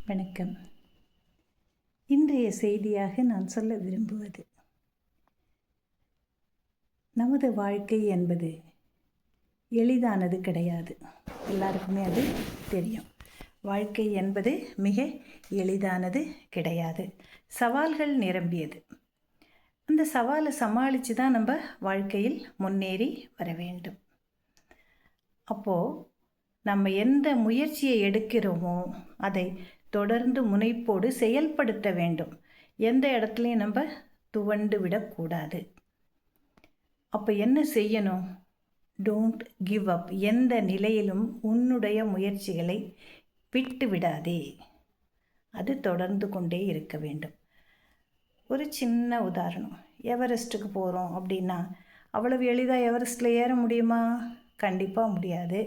வணக்கம். இன்றைய செய்தியாக நான் சொல்ல விரும்புவது, நமது வாழ்க்கை என்பது எளிதானது கிடையாது. எல்லாருக்குமே அது தெரியும். வாழ்க்கை என்பது மிக எளிதானது கிடையாது. சவால்கள் நிரம்பியது. அந்த சவாலை சமாளித்து தான் நம்ம வாழ்க்கையில் முன்னேறி வர வேண்டும். அப்போது நம்ம எந்த முயற்சியை எடுக்கிறோமோ அதை தொடர்ந்து முனைப்போடு செயல்படுத்த வேண்டும். எந்த இடத்துலையும் நம்ம துவண்டு விடக்கூடாது. அப்போ என்ன செய்யணும்? Don't give up. எந்த நிலையிலும் உன்னுடைய முயற்சிகளை விட்டு விடாதே. அது தொடர்ந்து கொண்டே இருக்க வேண்டும். ஒரு சின்ன உதாரணம், எவரெஸ்ட்டுக்கு போகிறோம் அப்படின்னா அவ்வளவு எளிதாக எவரெஸ்ட்டில் ஏற முடியுமா? கண்டிப்பாக முடியாது.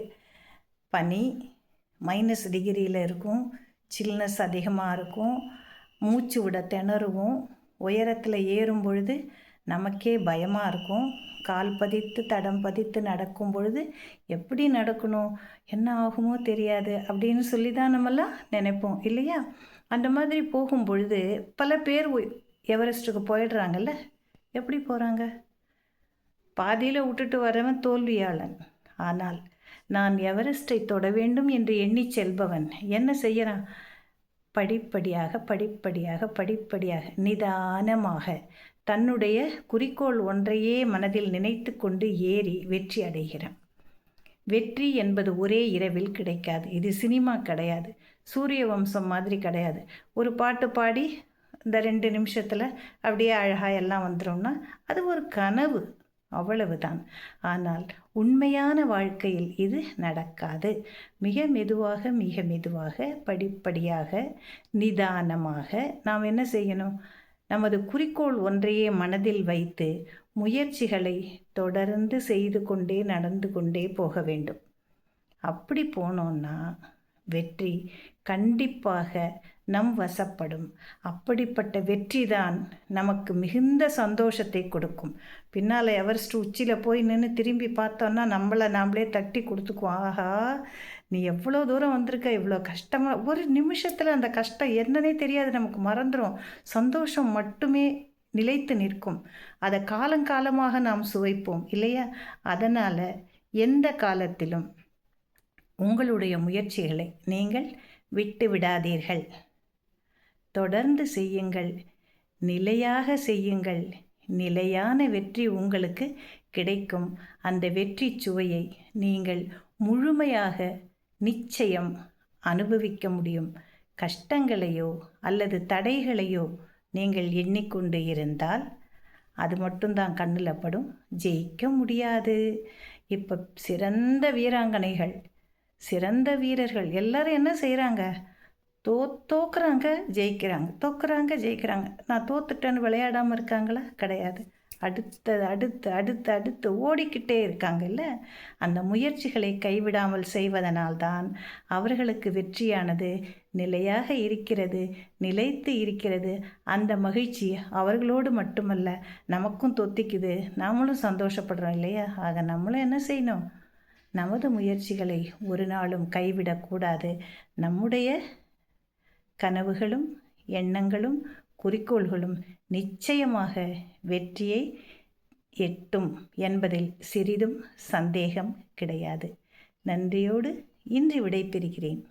பனி -டிகிரியில் இருக்கும், சில்னஸ் அதிகமாக இருக்கும், மூச்சு விட திணறுவோம். உயரத்தில் ஏறும் பொழுது நமக்கே பயமாக இருக்கும். கால் பதித்து தடம் பதித்து நடக்கும் பொழுது எப்படி நடக்கணும், என்ன ஆகுமோ தெரியாது அப்படின்னு சொல்லி தான் நம்மெல்லாம் நினைப்போம் இல்லையா? அந்த மாதிரி போகும் பொழுது பல பேர் எவரெஸ்ட்டுக்கு போயிடுறாங்கல்ல. எப்படி போகிறாங்க? பாதியில் விட்டுட்டு வரவன் தோல்வியாளன். ஆனால் நான் எவரெஸ்ட்டை தொட வேண்டும் என்று எண்ணி செல்பவன் என்ன செய்கிறான்? படிப்படியாக நிதானமாக தன்னுடைய குறிக்கோள் ஒன்றையே மனதில் நினைத்து கொண்டு ஏறி வெற்றி அடைகிறான். வெற்றி என்பது ஒரே இரவில் கிடைக்காது. இது சினிமா கிடையாது, சூரிய வம்சம் மாதிரி கிடையாது. ஒரு பாட்டு பாடி இந்த 2 நிமிஷத்தில் அப்படியே அழகாக எல்லாம் வந்துடும்னா அது ஒரு கனவு, அவ்வளவுதான். ஆனால் உண்மையான வாழ்க்கையில் இது நடக்காது. மிக மெதுவாக படிப்படியாக நிதானமாக நாம் என்ன செய்யணும்? நமது குறிக்கோள் ஒன்றையே மனதில் வைத்து முயற்சிகளை தொடர்ந்து செய்து கொண்டே நடந்து கொண்டே போக வேண்டும். அப்படி போனோன்னா வெற்றி கண்டிப்பாக நம் வசப்படும். அப்படிப்பட்ட வெற்றி தான் நமக்கு மிகுந்த சந்தோஷத்தை கொடுக்கும். பின்னால் எவரெஸ்ட் உச்சியில் போய் நின்று திரும்பி பார்த்தோன்னா நாமளே தட்டி கொடுத்துக்குவோம். ஆஹா, நீ எவ்வளோ தூரம் வந்திருக்க, இவ்வளோ கஷ்டமாக. ஒரு நிமிஷத்தில் அந்த கஷ்டம் என்னன்னே தெரியாது, நமக்கு மறந்துடும். சந்தோஷம் மட்டுமே நிலைத்து நிற்கும். அதை காலங்காலமாக நாம் சுவைப்போம் இல்லையா? அதனால் எந்த காலத்திலும் உங்களுடைய முயற்சிகளை நீங்கள் விட்டு விடாதீர்கள். தொடர்ந்து செய்யுங்கள், நிலையாக செய்யுங்கள். நிலையான வெற்றி உங்களுக்கு கிடைக்கும். அந்த வெற்றி சுவையை நீங்கள் முழுமையாக நிச்சயம் அனுபவிக்க முடியும். கஷ்டங்களையோ அல்லது தடைகளையோ நீங்கள் எண்ணிக்கொண்டு இருந்தால் அது மட்டும்தான் கண்ணில் படும், ஜெயிக்க முடியாது. இப்போ சிறந்த வீராங்கனைகள், சிறந்த வீரர்கள் எல்லாரும் என்ன செய்கிறாங்க? தோக்குறாங்க ஜெயிக்கிறாங்க. நான் தோத்துட்டேன்னு விளையாடாமல் இருக்காங்களா? கிடையாது. அடுத்து ஓடிக்கிட்டே இருக்காங்கல்ல. அந்த முயற்சிகளை கைவிடாமல் செய்வதனால்தான் அவர்களுக்கு வெற்றியானது நிலையாக இருக்கிறது, நிலைத்து இருக்கிறது. அந்த மகிழ்ச்சி அவர்களோடு மட்டுமல்ல, நமக்கும் தொத்திக்குது, நாமளும் சந்தோஷப்படுறோம் இல்லையா? ஆக நம்மளும் என்ன செய்யணும்? நமது முயற்சிகளை ஒரு நாளும் கைவிடக்கூடாது. நம்முடைய கனவுகளும் எண்ணங்களும் குறிக்கோள்களும் நிச்சயமாக வெற்றியை எட்டும் என்பதில் சிறிதும் சந்தேகம் கிடையாது. நன்றியோடு இன்று விடைபெறுகிறேன்.